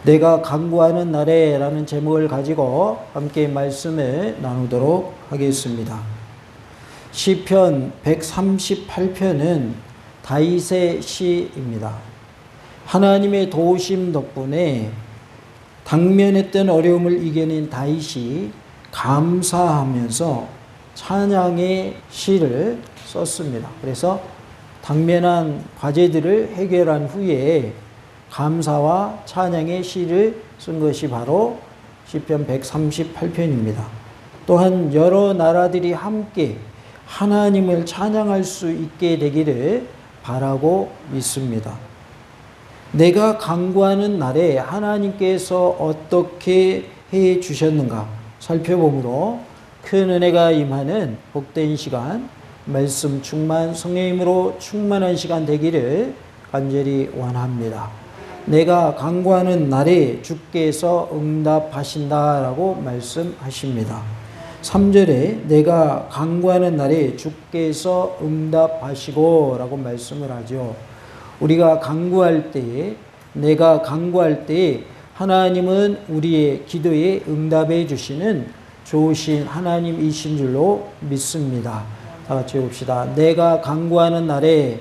내가 간구하는 날에 라는 제목을 가지고 함께 말씀을 나누도록 하겠습니다. 시편 138편은 다윗의 시입니다. 하나님의 도우심 덕분에 당면했던 어려움을 이겨낸 다윗이 감사하면서 찬양의 시를 썼습니다. 그래서 당면한 과제들을 해결한 후에 감사와 찬양의 시를 쓴 것이 바로 시편 138편입니다. 또한 여러 나라들이 함께 하나님을 찬양할 수 있게 되기를 바라고 믿습니다. 내가 간구하는 날에 하나님께서 어떻게 해 주셨는가 살펴보므로 큰 은혜가 임하는 복된 시간, 말씀 충만, 성령님으로 충만한 시간 되기를 간절히 원합니다. 내가 간구하는 날에 주께서 응답하신다라고 말씀하십니다. 3절에 내가 간구하는 날에 주께서 응답하시고 라고 말씀을 하죠. 우리가 간구할 때에, 내가 간구할 때에 하나님은 우리의 기도에 응답해 주시는 좋으신 하나님이신 줄로 믿습니다. 다 같이 봅시다. 내가 간구하는 날에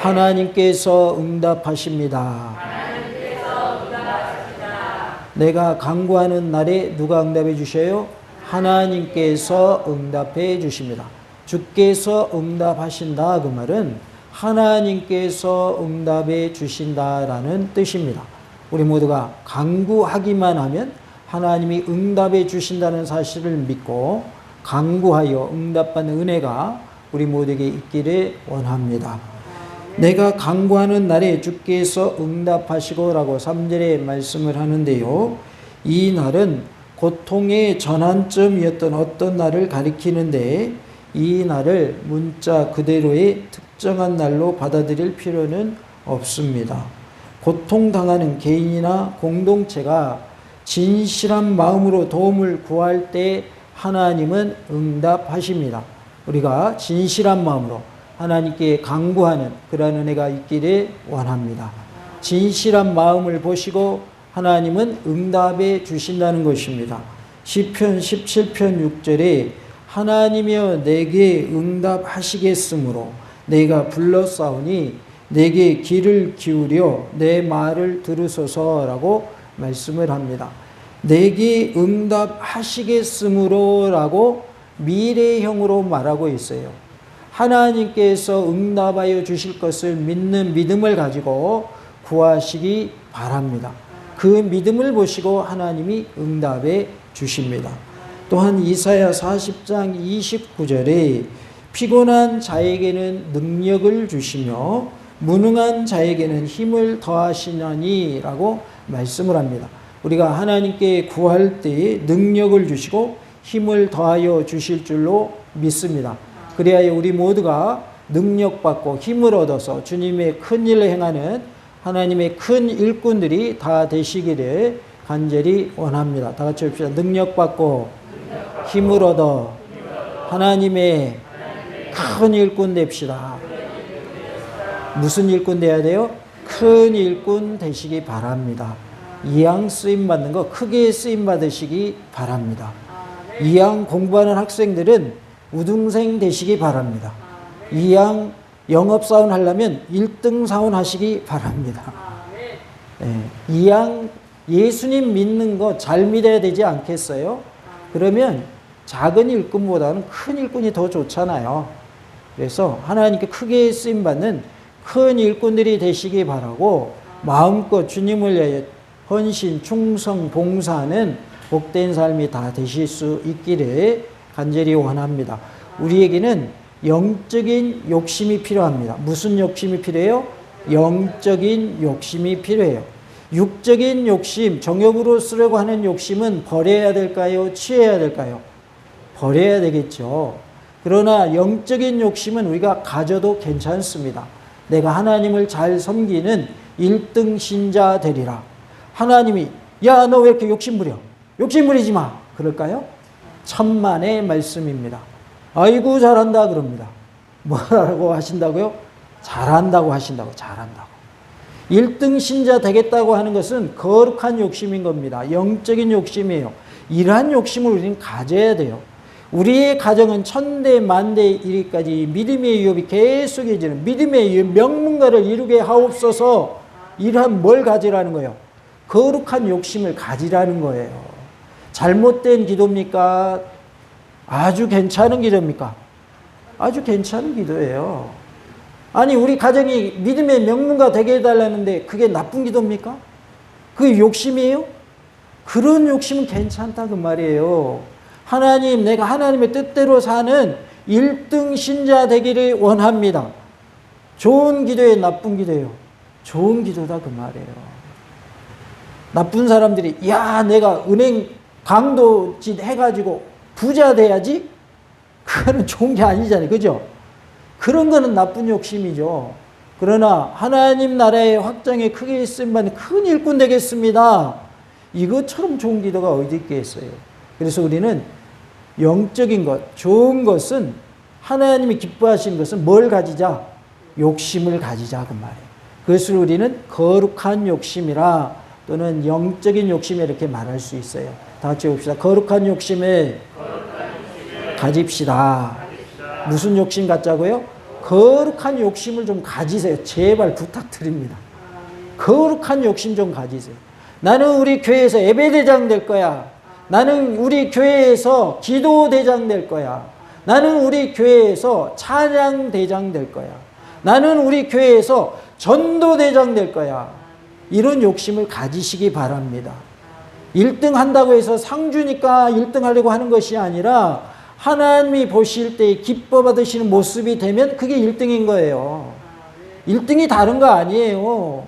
하나님께서 응답하십니다. 내가 간구하는 날에 누가 응답해 주셔요? 하나님께서 응답해 주십니다. 주께서 응답하신다, 그 말은 하나님께서 응답해 주신다라는 뜻입니다. 우리 모두가 간구하기만 하면 하나님이 응답해 주신다는 사실을 믿고 간구하여 응답받는 은혜가 우리 모두에게 있기를 원합니다. 내가 간구하는 날에 주께서 응답하시고라고 3절에 말씀을 하는데요. 이 날은 고통의 전환점이었던 어떤 날을 가리키는데 이 날을 문자 그대로의 특정한 날로 받아들일 필요는 없습니다. 고통당하는 개인이나 공동체가 진실한 마음으로 도움을 구할 때 하나님은 응답하십니다. 우리가 진실한 마음으로 하나님께 간구하는 그런 은혜가 있기를 원합니다. 진실한 마음을 보시고 하나님은 응답해 주신다는 것입니다. 시편 17편 6절에 하나님이여 내게 응답하시겠으므로 내가 불렀사오니 내게 귀를 기울여 내 말을 들으소서라고 말씀을 합니다. 내게 응답하시겠으므로 라고 미래형으로 말하고 있어요. 하나님께서 응답하여 주실 것을 믿는 믿음을 가지고 구하시기 바랍니다. 그 믿음을 보시고 하나님이 응답해 주십니다. 또한 이사야 40장 29절에 피곤한 자에게는 능력을 주시며 무능한 자에게는 힘을 더하시나니 라고 말씀을 합니다. 우리가 하나님께 구할 때에 능력을 주시고 힘을 더하여 주실 줄로 믿습니다. 그리하여 우리 모두가 능력받고 힘을 얻어서 주님의 큰 일을 행하는 하나님의 큰 일꾼들이 다 되시기를 간절히 원합니다. 다 같이 합시다. 능력받고 힘을 얻어 하나님의 큰 일꾼 됩시다. 무슨 일꾼 돼야 돼요? 큰 일꾼 되시기 바랍니다. 이왕 쓰임받는 거 크게 쓰임받으시기 바랍니다. 이왕 공부하는 학생들은 우등생 되시기 바랍니다. 이왕 영업사원 하려면 1등 사원 하시기 바랍니다. 네. 이왕 예수님 믿는 거 잘 믿어야 되지 않겠어요? 그러면 작은 일꾼보다는 큰 일꾼이 더 좋잖아요. 그래서 하나님께 크게 쓰임받는 큰 일꾼들이 되시기 바라고 마음껏 주님을 위하여 헌신, 충성, 봉사하는 복된 삶이 다 되실 수 있기를 간절히 원합니다. 우리에게는 영적인 욕심이 필요합니다. 무슨 욕심이 필요해요? 영적인 욕심이 필요해요. 육적인 욕심, 정욕으로 쓰려고 하는 욕심은 버려야 될까요? 취해야 될까요? 버려야 되겠죠. 그러나 영적인 욕심은 우리가 가져도 괜찮습니다. 내가 하나님을 잘 섬기는 1등 신자 되리라. 하나님이 야, 너 왜 이렇게 욕심 부려? 욕심 부리지 마. 그럴까요? 천만의 말씀입니다. 아이고 잘한다 그럽니다. 뭐라고 하신다고요? 잘한다고 하신다고. 잘한다고. 1등 신자 되겠다고 하는 것은 거룩한 욕심인 겁니다. 영적인 욕심이에요. 이러한 욕심을 우리는 가져야 돼요. 우리의 가정은 천대 만대 이르기까지 믿음의 유업이 계속해지는 믿음의 명문가를 이루게 하옵소서. 이러한 뭘 가지라는 거예요? 거룩한 욕심을 가지라는 거예요. 잘못된 기도입니까? 아주 괜찮은 기도입니까? 아주 괜찮은 기도예요. 아니 우리 가정이 믿음의 명문가 되게 해달라는데 그게 나쁜 기도입니까? 그게 욕심이에요? 그런 욕심은 괜찮다 그 말이에요. 하나님, 내가 하나님의 뜻대로 사는 1등 신자 되기를 원합니다. 좋은 기도예요, 나쁜 기도예요? 좋은 기도다 그 말이에요. 나쁜 사람들이 야 내가 은행 강도짓 해가지고 부자 돼야지? 그거는 좋은 게 아니잖아요. 그죠? 그런 거는 나쁜 욕심이죠. 그러나 하나님 나라의 확장에 크게 있으면 큰 일꾼 되겠습니다. 이것처럼 좋은 기도가 어디 있겠어요. 그래서 우리는 영적인 것, 좋은 것은 하나님이 기뻐하시는 것은 뭘 가지자? 욕심을 가지자 그 말이에요. 그것을 우리는 거룩한 욕심이라 또는 영적인 욕심에 이렇게 말할 수 있어요. 다 같이 봅시다. 거룩한 욕심을 가집시다. 무슨 욕심 갖자고요? 거룩한 욕심을 좀 가지세요. 제발 부탁드립니다. 거룩한 욕심 좀 가지세요. 나는 우리 교회에서 예배대장 될 거야. 나는 우리 교회에서 기도대장 될 거야. 나는 우리 교회에서 찬양대장 될 거야. 나는 우리 교회에서 전도대장 될 거야. 이런 욕심을 가지시기 바랍니다. 1등 한다고 해서 상 주니까 1등 하려고 하는 것이 아니라 하나님이 보실 때 기뻐 받으시는 모습이 되면 그게 1등인 거예요. 1등이 다른 거 아니에요.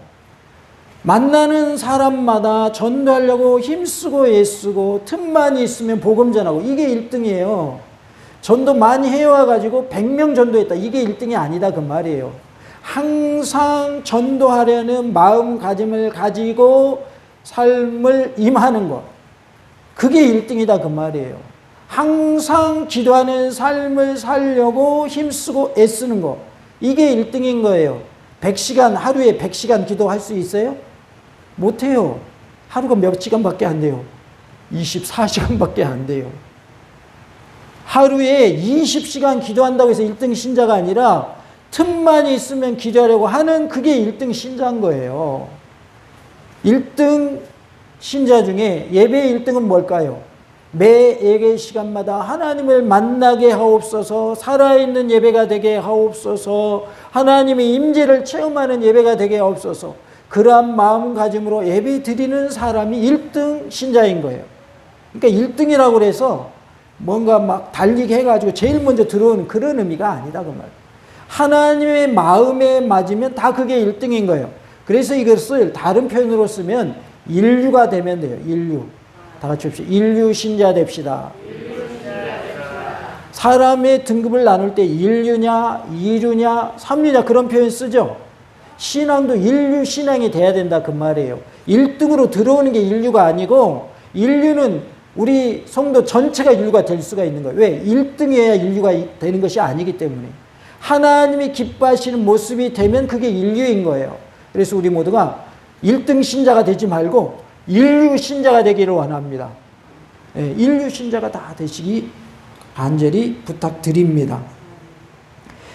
만나는 사람마다 전도하려고 힘쓰고 애쓰고 틈만 있으면 복음 전하고 이게 1등이에요. 전도 많이 해와가지고 100명 전도했다. 이게 1등이 아니다 그 말이에요. 항상 전도하려는 마음가짐을 가지고 삶을 임하는 것. 그게 1등이다 그 말이에요. 항상 기도하는 삶을 살려고 힘쓰고 애쓰는 것. 이게 1등인 거예요. 100시간, 하루에 100시간 기도할 수 있어요? 못해요. 하루가 몇 시간밖에 안 돼요? 24시간밖에 안 돼요. 하루에 20시간 기도한다고 해서 1등 신자가 아니라 틈만 있으면 기도하려고 하는 그게 1등 신자인 거예요. 1등 신자 중에 예배의 1등은 뭘까요? 매 예배 시간마다 하나님을 만나게 하옵소서, 살아있는 예배가 되게 하옵소서, 하나님의 임재를 체험하는 예배가 되게 하옵소서. 그러한 마음가짐으로 예배 드리는 사람이 1등 신자인 거예요. 그러니까 1등이라고 해서 뭔가 막 달리기 해가지고 제일 먼저 들어오는 그런 의미가 아니다 그 말이에요. 하나님의 마음에 맞으면 다 그게 1등인 거예요. 그래서 이것을 다른 표현으로 쓰면 인류가 되면 돼요. 인류. 다 같이 합시다. 인류 신자 됩시다. 사람의 등급을 나눌 때 인류냐, 이류냐, 삼류냐 그런 표현 쓰죠. 신앙도 인류 신앙이 돼야 된다 그 말이에요. 1등으로 들어오는 게 인류가 아니고 인류는 우리 성도 전체가 인류가 될 수가 있는 거예요. 왜? 1등이어야 인류가 되는 것이 아니기 때문에. 하나님이 기뻐하시는 모습이 되면 그게 인류인 거예요. 그래서 우리 모두가 1등 신자가 되지 말고 인류 신자가 되기를 원합니다. 예, 인류 신자가 다 되시기 간절히 부탁드립니다.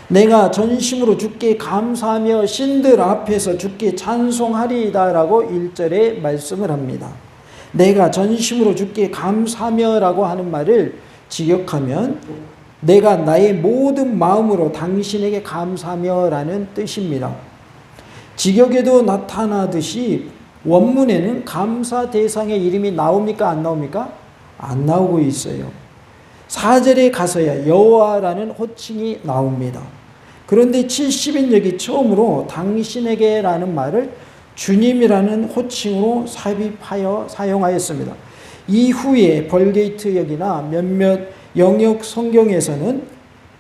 내가 전심으로 주께 감사하며 신들 앞에서 주께 찬송하리이다 라고 1절에 말씀을 합니다. 내가 전심으로 주께 감사하며 라고 하는 말을 직역하면 내가 나의 모든 마음으로 당신에게 감사하며 라는 뜻입니다. 직역에도 나타나듯이 원문에는 감사 대상의 이름이 나옵니까? 안 나옵니까? 안 나오고 있어요. 4절에 가서야 여호와라는 호칭이 나옵니다. 그런데 70인역이 처음으로 당신에게 라는 말을 주님이라는 호칭으로 삽입하여 사용하였습니다. 이후에 벌게이트역이나 몇몇 영역 성경에서는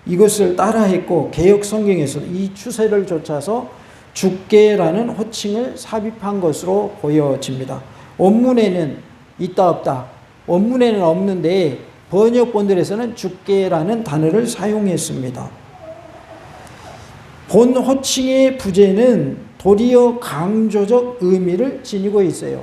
이것을 따라했고 개역 성경에서는 이 추세를 쫓아서 주께라는 호칭을 삽입한 것으로 보여집니다. 원문에는 있다 없다. 원문에는 없는데 번역본들에서는 주께라는 단어를 사용했습니다. 본 호칭의 부재는 도리어 강조적 의미를 지니고 있어요.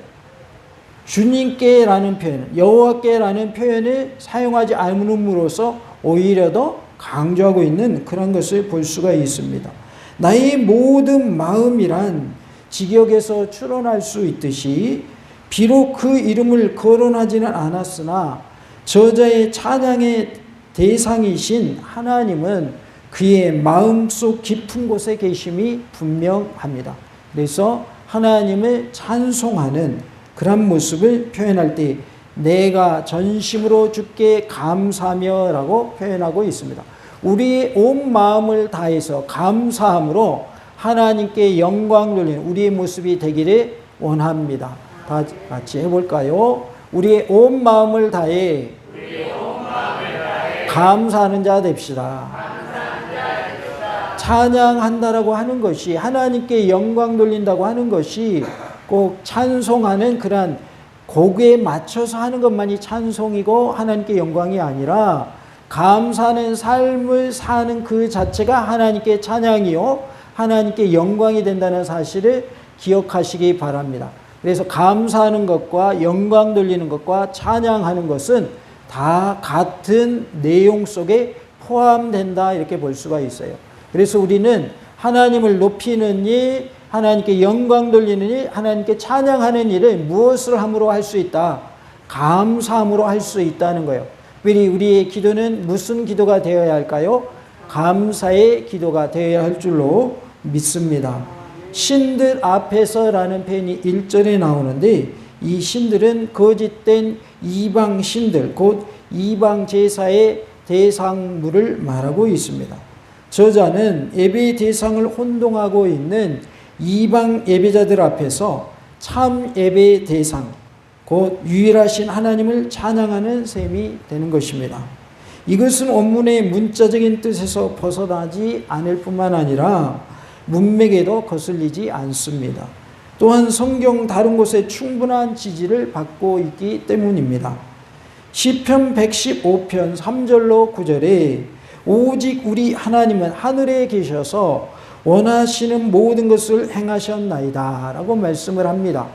주님께라는 표현, 여호와께라는 표현을 사용하지 않음으로써 오히려 더 강조하고 있는 그런 것을 볼 수가 있습니다. 나의 모든 마음이란 직역에서 추론할 수 있듯이 비록 그 이름을 거론하지는 않았으나 저자의 찬양의 대상이신 하나님은 그의 마음속 깊은 곳에 계심이 분명합니다. 그래서 하나님을 찬송하는 그런 모습을 표현할 때 내가 전심으로 주께 감사하며 라고 표현하고 있습니다. 우리의 온 마음을 다해서 감사함으로 하나님께 영광 돌리는 우리의 모습이 되기를 원합니다. 다 같이 해볼까요? 우리의 온 마음을 다해 감사하는 자 됩시다. 찬양한다라고 하는 것이, 하나님께 영광 돌린다고 하는 것이 꼭 찬송하는 그러한 곡에 맞춰서 하는 것만이 찬송이고 하나님께 영광이 아니라 감사하는 삶을 사는 그 자체가 하나님께 찬양이요 하나님께 영광이 된다는 사실을 기억하시기 바랍니다. 그래서 감사하는 것과 영광 돌리는 것과 찬양하는 것은 다 같은 내용 속에 포함된다 이렇게 볼 수가 있어요. 그래서 우리는 하나님을 높이는 일, 하나님께 영광 돌리는 일, 하나님께 찬양하는 일을 무엇을 함으로 할 수 있다? 감사함으로 할 수 있다는 거예요. 우리의 기도는 무슨 기도가 되어야 할까요? 감사의 기도가 되어야 할 줄로 믿습니다. 신들 앞에서라는 표현이 1절에 나오는데 이 신들은 거짓된 이방 신들, 곧 이방 제사의 대상물을 말하고 있습니다. 저자는 예배의 대상을 혼동하고 있는 이방 예배자들 앞에서 참 예배의 대상, 곧 유일하신 하나님을 찬양하는 셈이 되는 것입니다. 이것은 원문의 문자적인 뜻에서 벗어나지 않을 뿐만 아니라 문맥에도 거슬리지 않습니다. 또한 성경 다른 곳에 충분한 지지를 받고 있기 때문입니다. 시편 115편 3절로 9절에 오직 우리 하나님은 하늘에 계셔서 원하시는 모든 것을 행하셨나이다 라고 말씀을 합니다.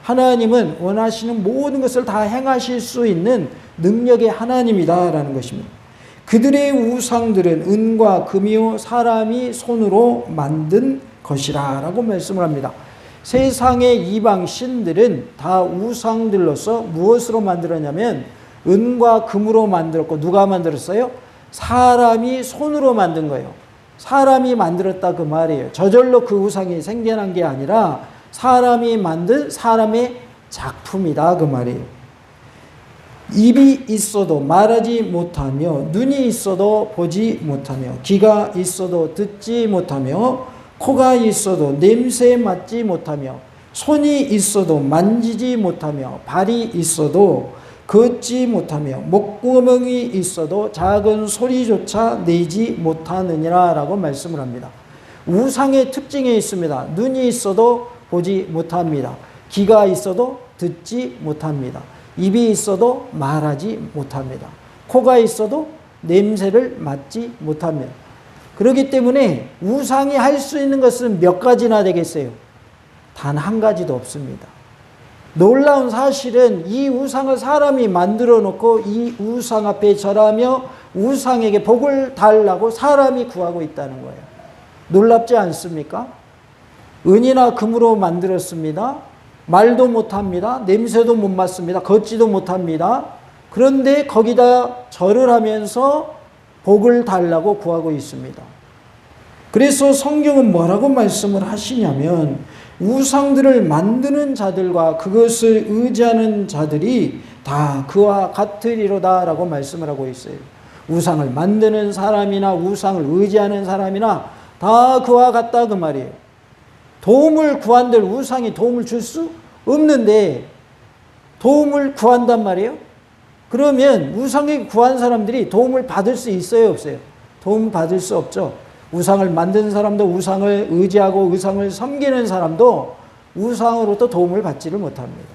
하나님은 원하시는 모든 것을 다 행하실 수 있는 능력의 하나님이다 라는 것입니다. 그들의 우상들은 은과 금이요 사람이 손으로 만든 것이라 라고 말씀을 합니다. 세상의 이방 신들은 다 우상들로서 무엇으로 만들었냐면 은과 금으로 만들었고, 누가 만들었어요? 사람이 손으로 만든 거예요. 사람이 만들었다 그 말이에요. 저절로 그 우상이 생겨난 게 아니라 사람이 만든 사람의 작품이다 그 말이에요. 입이 있어도 말하지 못하며, 눈이 있어도 보지 못하며, 귀가 있어도 듣지 못하며, 코가 있어도 냄새 맡지 못하며, 손이 있어도 만지지 못하며, 발이 있어도 걷지 못하며, 목구멍이 있어도 작은 소리조차 내지 못하느니라 라고 말씀을 합니다. 우상의 특징이 있습니다. 눈이 있어도 보지 못합니다. 귀가 있어도 듣지 못합니다. 입이 있어도 말하지 못합니다. 코가 있어도 냄새를 맡지 못합니다. 그렇기 때문에 우상이 할 수 있는 것은 몇 가지나 되겠어요? 단 한 가지도 없습니다. 놀라운 사실은 이 우상을 사람이 만들어 놓고 이 우상 앞에 절하며 우상에게 복을 달라고 사람이 구하고 있다는 거예요. 놀랍지 않습니까? 은이나 금으로 만들었습니다. 말도 못합니다. 냄새도 못 맡습니다. 걷지도 못합니다. 그런데 거기다 절을 하면서 복을 달라고 구하고 있습니다. 그래서 성경은 뭐라고 말씀을 하시냐면 우상들을 만드는 자들과 그것을 의지하는 자들이 다 그와 같으리로다 라고 말씀을 하고 있어요. 우상을 만드는 사람이나 우상을 의지하는 사람이나 다 그와 같다 그 말이에요. 도움을 구한들 우상이 도움을 줄 수 없는데 도움을 구한단 말이에요. 그러면 우상에 구한 사람들이 도움을 받을 수 있어요, 없어요? 도움을 받을 수 없죠. 우상을 만드는 사람도, 우상을 의지하고 우상을 섬기는 사람도 우상으로부터 도움을 받지를 못합니다.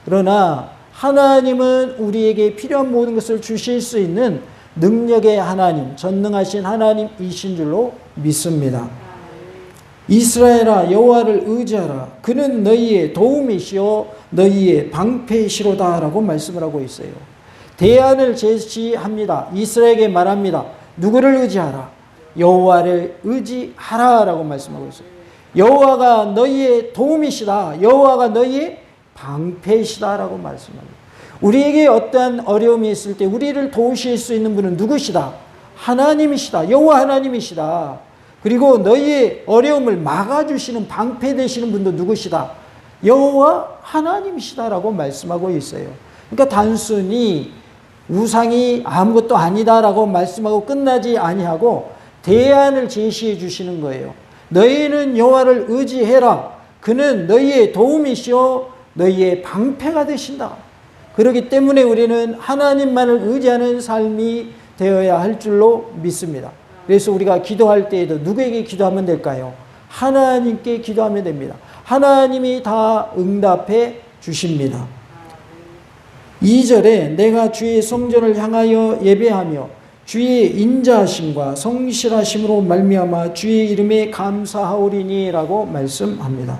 그러나 하나님은 우리에게 필요한 모든 것을 주실 수 있는 능력의 하나님, 전능하신 하나님이신 줄로 믿습니다. 이스라엘아 여호와를 의지하라. 그는 너희의 도움이시오 너희의 방패시로다 라고 말씀을 하고 있어요. 대안을 제시합니다. 이스라엘에게 말합니다. 누구를 의지하라? 여호와를 의지하라 라고 말씀하고 있어요. 여호와가 너희의 도움이시다. 여호와가 너희의 방패시다 라고 말씀합니다. 우리에게 어떠한 어려움이 있을 때 우리를 도우실 수 있는 분은 누구시다? 하나님이시다. 여호와 하나님이시다. 그리고 너희의 어려움을 막아주시는 방패 되시는 분도 누구시다? 여호와 하나님이시다라고 말씀하고 있어요. 그러니까 단순히 우상이 아무것도 아니다라고 말씀하고 끝나지 아니하고 대안을 제시해 주시는 거예요. 너희는 여호와를 의지해라. 그는 너희의 도움이시오 너희의 방패가 되신다. 그렇기 때문에 우리는 하나님만을 의지하는 삶이 되어야 할 줄로 믿습니다. 그래서 우리가 기도할 때에도 누구에게 기도하면 될까요? 하나님께 기도하면 됩니다. 하나님이 다 응답해 주십니다. 2절에 내가 주의 성전을 향하여 예배하며 주의 인자하심과 성실하심으로 말미암아 주의 이름에 감사하오리니 라고 말씀합니다.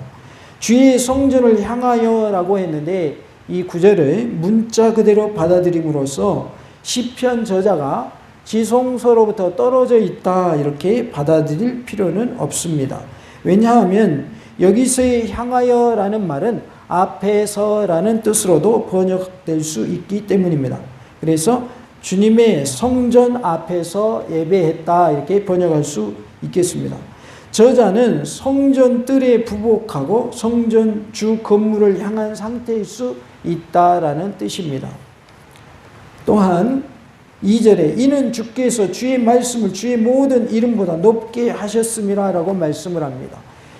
주의 성전을 향하여 라고 했는데 이 구절을 문자 그대로 받아들임으로써 시편 저자가 지성소로부터 떨어져 있다 이렇게 받아들일 필요는 없습니다. 왜냐하면 여기서의 향하여라는 말은 앞에서라는 뜻으로도 번역될 수 있기 때문입니다. 그래서 주님의 성전 앞에서 예배했다 이렇게 번역할 수 있겠습니다. 저자는 성전 뜰에 부복하고 성전 주 건물을 향한 상태일 수 있다라는 뜻입니다. 또한 2절에 이는 주께서 주의 말씀을 주의 모든 이름보다 높게 하셨음이라 라고 말씀을 합니다.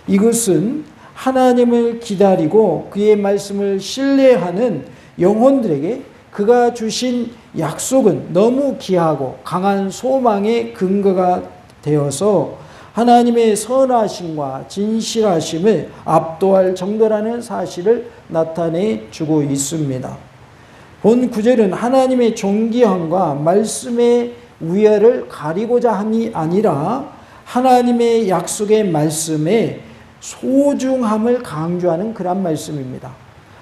이것은 하나님을 기다리고 그의 말씀을 신뢰하는 영혼들에게 그가 주신 약속은 너무 귀하고 강한 소망의 근거가 되어서 하나님의 선하심과 진실하심을 압도할 정도라는 사실을 나타내 주고 있습니다. 본 구절은 하나님의 존귀함과 말씀의 우열을 가리고자 함이 아니라 하나님의 약속의 말씀의 소중함을 강조하는 그런 말씀입니다.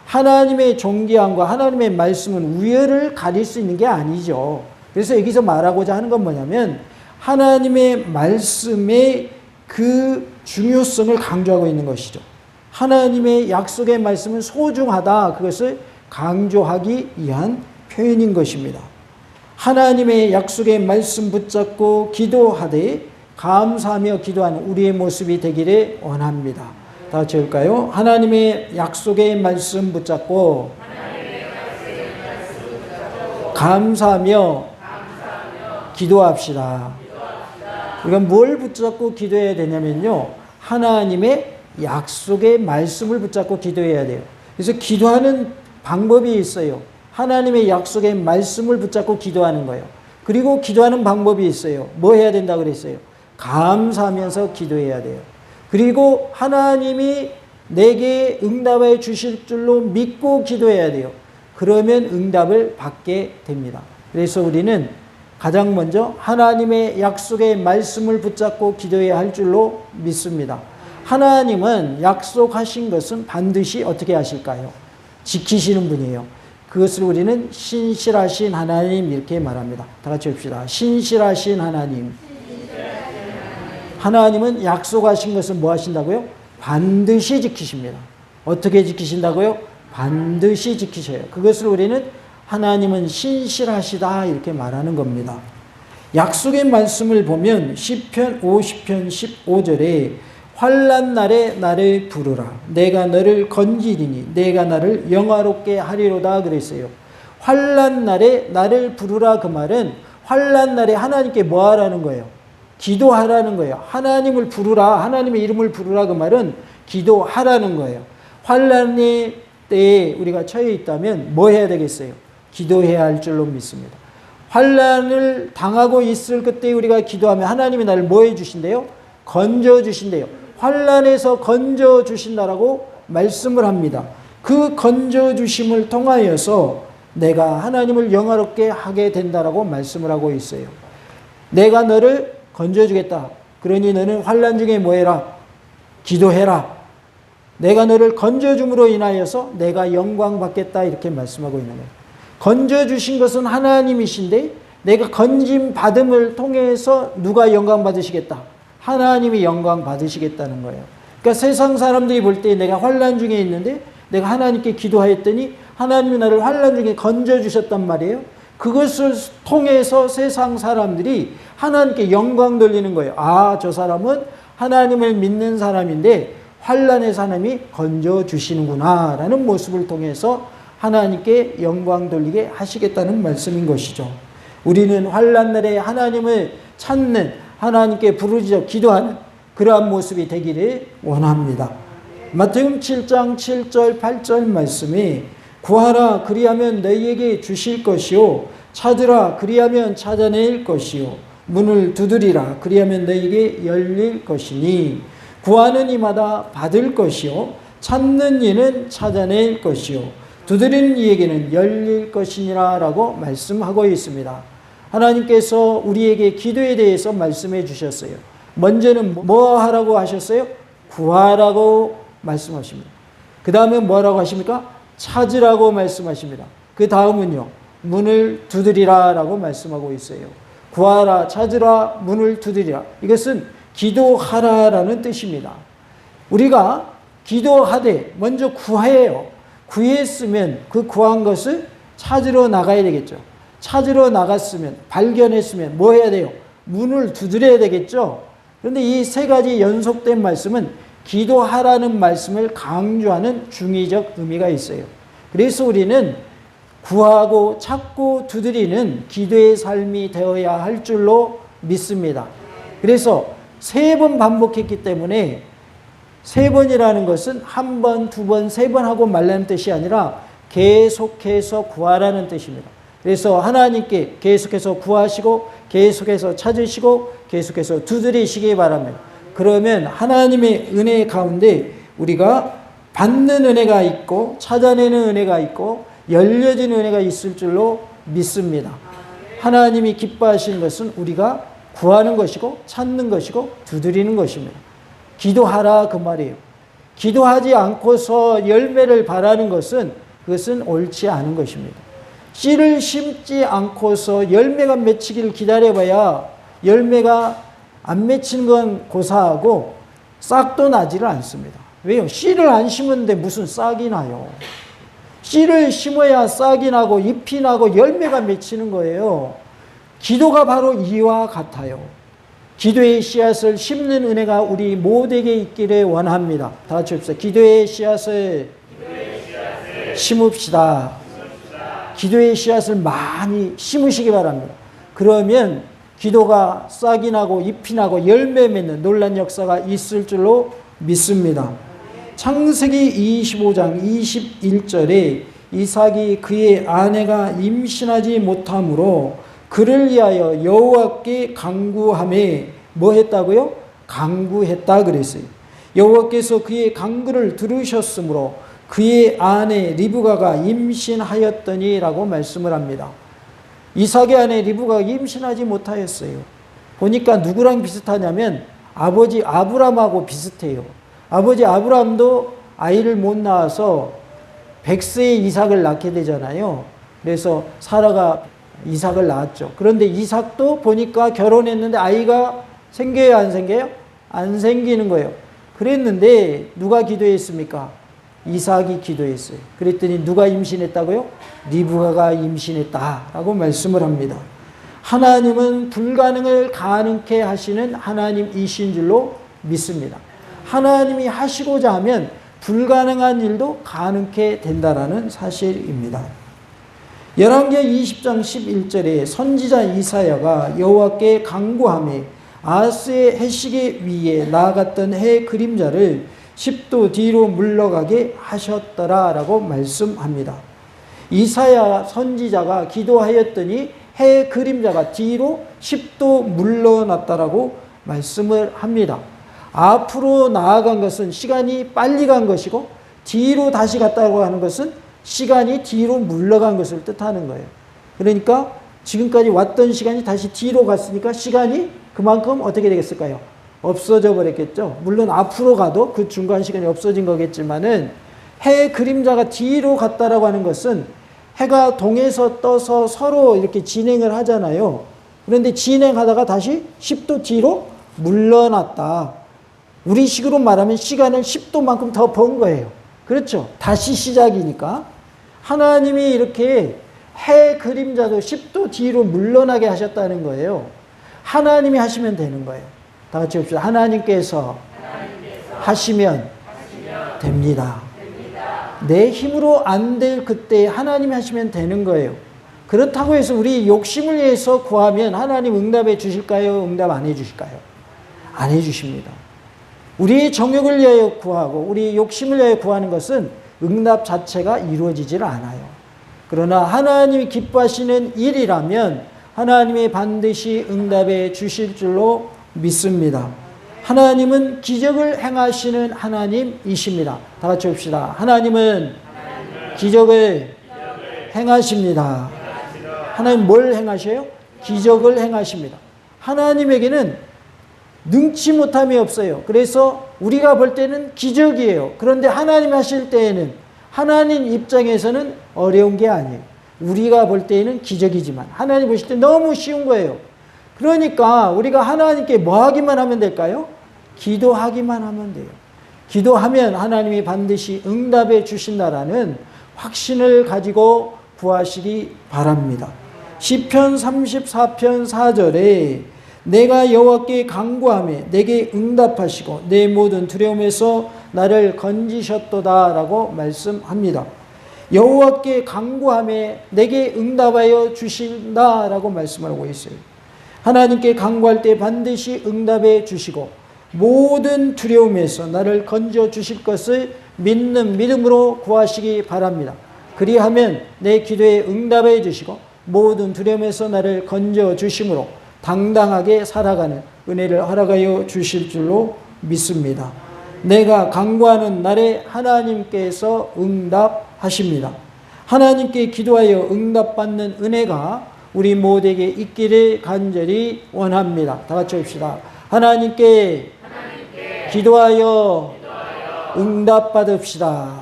하나님의 존귀함과 하나님의 말씀은 우열을 가릴 수 있는 게 아니죠. 그래서 여기서 말하고자 하는 건 뭐냐면 하나님의 말씀의 그 중요성을 강조하고 있는 것이죠. 하나님의 약속의 말씀은 소중하다. 그것을 강조하기 위한 표현인 것입니다. 하나님의 약속의 말씀 붙잡고 기도하되 감사하며 기도하는 우리의 모습이 되기를 원합니다. 다 같이 할까요? 하나님의 약속의 말씀 붙잡고 감사하며 기도합시다. 우리가 뭘 붙잡고 기도해야 되냐면요. 하나님의 약속의 말씀을 붙잡고 기도해야 돼요. 그래서 기도하는 방법이 있어요. 하나님의 약속의 말씀을 붙잡고 기도하는 거예요. 그리고 기도하는 방법이 있어요. 뭐 해야 된다고 그랬어요? 감사하면서 기도해야 돼요. 그리고 하나님이 내게 응답해 주실 줄로 믿고 기도해야 돼요. 그러면 응답을 받게 됩니다. 그래서 우리는 가장 먼저 하나님의 약속의 말씀을 붙잡고 기도해야 할 줄로 믿습니다. 하나님은 약속하신 것은 반드시 어떻게 하실까요? 지키시는 분이에요. 그것을 우리는 신실하신 하나님 이렇게 말합니다. 다 같이 합시다. 신실하신 하나님. 하나님은 약속하신 것을 뭐 하신다고요? 반드시 지키십니다. 어떻게 지키신다고요? 반드시 지키셔요. 그것을 우리는 하나님은 신실하시다 이렇게 말하는 겁니다. 약속의 말씀을 보면 시편 50편 15절에 환난 날에 나를 부르라. 내가 너를 건지리니 내가 나를 영화롭게 하리로다 그랬어요. 환난 날에 나를 부르라 그 말은 환난 날에 하나님께 뭐 하라는 거예요? 기도하라는 거예요. 하나님을 부르라. 하나님의 이름을 부르라 그 말은 기도하라는 거예요. 환난의 때에 우리가 처해 있다면 뭐 해야 되겠어요? 기도해야 할 줄로 믿습니다. 환난을 당하고 있을 그때 우리가 기도하면 하나님이 나를 뭐 해주신대요? 건져주신대요. 환난에서 건져주신다라고 말씀을 합니다. 그 건져주심을 통하여서 내가 하나님을 영화롭게 하게 된다라고 말씀을 하고 있어요. 내가 너를 건져주겠다. 그러니 너는 환난 중에 뭐 해라? 기도해라. 내가 너를 건져줌으로 인하여서 내가 영광 받겠다. 이렇게 말씀하고 있는 거예요. 건져주신 것은 하나님이신데 내가 건짐 받음을 통해서 누가 영광 받으시겠다? 하나님이 영광 받으시겠다는 거예요. 그러니까 세상 사람들이 볼 때 내가 환난 중에 있는데 내가 하나님께 기도하였더니 하나님이 나를 환난 중에 건져주셨단 말이에요. 그것을 통해서 세상 사람들이 하나님께 영광 돌리는 거예요. 아, 저 사람은 하나님을 믿는 사람인데 환난에서 하나님이 건져주시는구나 라는 모습을 통해서 하나님께 영광 돌리게 하시겠다는 말씀인 것이죠. 우리는 환난 날에 하나님을 찾는, 하나님께 부르짖어 기도하는 그러한 모습이 되기를 원합니다. 마태복음 7장 7절 8절 말씀이 구하라 그리하면 너희에게 주실 것이요 찾으라 그리하면 찾아낼 것이요 문을 두드리라 그리하면 너희에게 열릴 것이니 구하는 이마다 받을 것이요 찾는 이는 찾아낼 것이요 두드리는 이에게는 열릴 것이니라 라고 말씀하고 있습니다. 하나님께서 우리에게 기도에 대해서 말씀해 주셨어요. 먼저는 뭐 하라고 하셨어요? 구하라고 말씀하십니다. 그 다음에 뭐라고 하십니까? 찾으라고 말씀하십니다. 그 다음은요, 문을 두드리라 라고 말씀하고 있어요. 구하라, 찾으라, 문을 두드리라. 이것은 기도하라라는 뜻입니다. 우리가 기도하되 먼저 구해요. 구했으면 그 구한 것을 찾으러 나가야 되겠죠. 찾으러 나갔으면, 발견했으면 뭐 해야 돼요? 문을 두드려야 되겠죠. 그런데 이 세 가지 연속된 말씀은 기도하라는 말씀을 강조하는 중의적 의미가 있어요. 그래서 우리는 구하고 찾고 두드리는 기도의 삶이 되어야 할 줄로 믿습니다. 그래서 3번 반복했기 때문에 3번이라는 것은 1번, 2번, 3번 하고 말라는 뜻이 아니라 계속해서 구하라는 뜻입니다. 그래서 하나님께 계속해서 구하시고 계속해서 찾으시고 계속해서 두드리시기 바랍니다. 그러면 하나님의 은혜 가운데 우리가 받는 은혜가 있고 찾아내는 은혜가 있고 열려진 은혜가 있을 줄로 믿습니다. 하나님이 기뻐하시는 것은 우리가 구하는 것이고 찾는 것이고 두드리는 것입니다. 기도하라 그 말이에요. 기도하지 않고서 열매를 바라는 것은 그것은 옳지 않은 것입니다. 씨를 심지 않고서 열매가 맺히기를 기다려봐야 열매가 안 맺히는 건 고사하고 싹도 나지를 않습니다. 왜요? 씨를 안 심었는데 무슨 싹이 나요? 씨를 심어야 싹이 나고 잎이 나고 열매가 맺히는 거예요. 기도가 바로 이와 같아요. 기도의 씨앗을 심는 은혜가 우리 모두에게 있기를 원합니다. 다 같이 합시다. 기도의 씨앗을 심읍시다. 기도의 씨앗을 많이 심으시기 바랍니다. 그러면 기도가 싹이 나고 잎이 나고 열매 맺는 놀란 역사가 있을 줄로 믿습니다. 창세기 25장 21절에 이삭이 그의 아내가 임신하지 못하므로 그를 위하여 여호와께 간구하며 뭐 했다고요? 간구했다 그랬어요. 여호와께서 그의 간구를 들으셨으므로 그의 아내 리브가가 임신하였더니라고 말씀을 합니다. 이삭의 아내 리브가가 임신하지 못하였어요. 보니까 누구랑 비슷하냐면 아버지 아브람하고 비슷해요. 아버지 아브람도 아이를 못 낳아서 100세에 이삭을 낳게 되잖아요. 그래서 사라가 이삭을 낳았죠. 그런데 이삭도 보니까 결혼했는데 아이가 생겨요, 안 생겨요? 안 생기는 거예요. 그랬는데 누가 기도했습니까? 이삭이 기도했어요. 그랬더니 누가 임신했다고요? 리브가가 임신했다라고 말씀을 합니다. 하나님은 불가능을 가능케 하시는 하나님이신 줄로 믿습니다. 하나님이 하시고자 하면 불가능한 일도 가능케 된다라는 사실입니다. 열왕기하 20장 11절에 선지자 이사야가 여호와께 간구하며 아하스의 해시계 위에 나아갔던 해 그림자를 10도 뒤로 물러가게 하셨더라라고 말씀합니다. 이사야 선지자가 기도하였더니 해 그림자가 뒤로 10도 물러났다라고 말씀을 합니다. 앞으로 나아간 것은 시간이 빨리 간 것이고 뒤로 다시 갔다고 하는 것은 시간이 뒤로 물러간 것을 뜻하는 거예요. 그러니까 지금까지 왔던 시간이 다시 뒤로 갔으니까 시간이 그만큼 어떻게 되겠을까요? 없어져 버렸겠죠. 물론 앞으로 가도 그 중간 시간이 없어진 거겠지만은 해의 그림자가 뒤로 갔다라고 하는 것은 해가 동에서 떠서 서로 이렇게 진행을 하잖아요. 그런데 진행하다가 다시 10도 뒤로 물러났다. 우리식으로 말하면 시간을 10도만큼 더 번 거예요. 그렇죠? 다시 시작이니까. 하나님이 이렇게 해 그림자도 10도 뒤로 물러나게 하셨다는 거예요. 하나님이 하시면 되는 거예요. 다 같이 봅시다. 하나님께서 하시면 됩니다. 내 힘으로 안 될 그때 하나님이 하시면 되는 거예요. 그렇다고 해서 우리 욕심을 위해서 구하면 하나님 응답해 주실까요? 응답 안 해 주실까요? 안 해 주십니다. 우리의 정욕을 위하여 구하고 우리 욕심을 위하여 구하는 것은 응답 자체가 이루어지질 않아요. 그러나 하나님이 기뻐하시는 일이라면 하나님이 반드시 응답해 주실 줄로 믿습니다. 하나님은 기적을 행하시는 하나님이십니다. 다 같이 봅시다. 하나님은 기적을 행하십니다. 하나님 뭘 행하셔요? 기적을 행하십니다. 하나님에게는 능치 못함이 없어요. 그래서 우리가 볼 때는 기적이에요. 그런데 하나님 하실 때에는 하나님 입장에서는 어려운 게 아니에요. 우리가 볼 때에는 기적이지만 하나님 보실 때 너무 쉬운 거예요. 그러니까 우리가 하나님께 뭐 하기만 하면 될까요? 기도하기만 하면 돼요. 기도하면 하나님이 반드시 응답해 주신다라는 확신을 가지고 구하시기 바랍니다. 시편 34편 4절에 내가 여호와께 간구하며 내게 응답하시고 내 모든 두려움에서 나를 건지셨도다 라고 말씀합니다. 여호와께 간구하며 내게 응답하여 주신다라고 말씀하고 있어요. 하나님께 간구할 때 반드시 응답해 주시고 모든 두려움에서 나를 건져 주실 것을 믿는 믿음으로 구하시기 바랍니다. 그리하면 내 기도에 응답해 주시고 모든 두려움에서 나를 건져 주심으로 당당하게 살아가는 은혜를 허락하여 주실 줄로 믿습니다. 내가 간구하는 날에 하나님께서 응답하십니다. 하나님께 기도하여 응답받는 은혜가 우리 모두에게 있기를 간절히 원합니다. 다 같이 합시다. 하나님께 기도하여 응답받읍시다.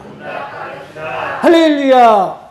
할렐루야.